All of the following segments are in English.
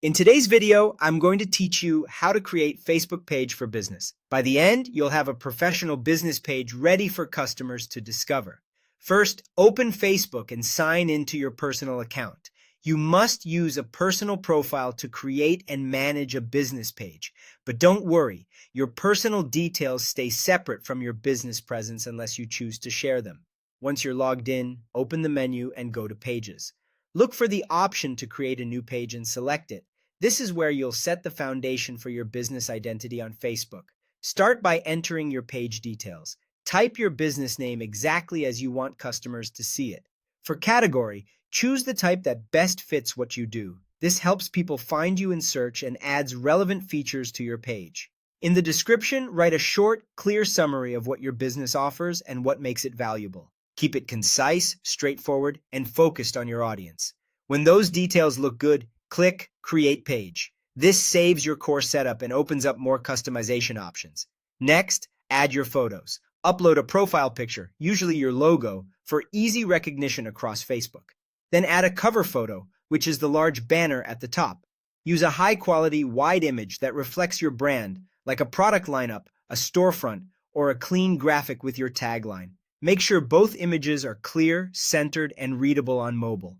In today's video, I'm going to teach you how to create Facebook page for business. By the end, you'll have a professional business page ready for customers to discover. First, open Facebook and sign into your personal account. You must use a personal profile to create and manage a business page. But don't worry, your personal details stay separate from your business presence unless you choose to share them. Once you're logged in, open the menu and go to Pages. Look for the option to create a new page and select it. This is where you'll set the foundation for your business identity on Facebook. Start by entering your page details. Type your business name exactly as you want customers to see it. For category, choose the type that best fits what you do. This helps people find you in search and adds relevant features to your page. In the description, write a short, clear summary of what your business offers and what makes it valuable. Keep it concise, straightforward, and focused on your audience. When those details look good, click Create Page. This saves your core setup and opens up more customization options. Next, add your photos. Upload a profile picture, usually your logo, for easy recognition across Facebook. Then add a cover photo, which is the large banner at the top. Use a high-quality, wide image that reflects your brand, like a product lineup, a storefront, or a clean graphic with your tagline. Make sure both images are clear, centered, and readable on mobile.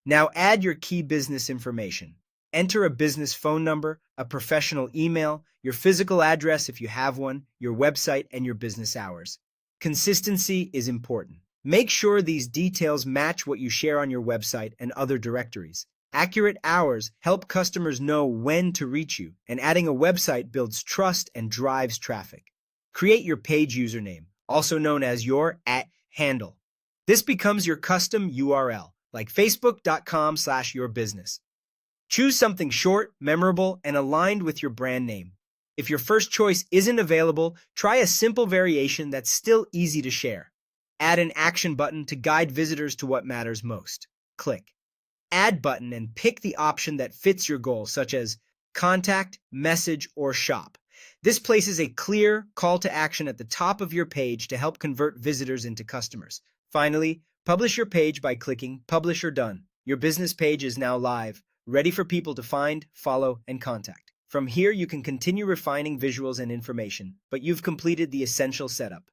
Now add your key business information. Enter a business phone number, a professional email, your physical address if you have one, your website, and your business hours. Consistency is important. Make sure these details match what you share on your website and other directories. Accurate hours help customers know when to reach you, and adding a website builds trust and drives traffic. Create your page username, also known as your @handle. This becomes your custom URL, like facebook.com/yourbusiness. Choose something short, memorable, and aligned with your brand name. If your first choice isn't available, try a simple variation that's still easy to share. Add an action button to guide visitors to what matters most. Click Add button and pick the option that fits your goal, such as contact, message, or shop. This places a clear call to action at the top of your page to help convert visitors into customers. Finally, publish your page by clicking Publish or Done. Your business page is now live, ready for people to find, follow, and contact. From here, you can continue refining visuals and information, but you've completed the essential setup.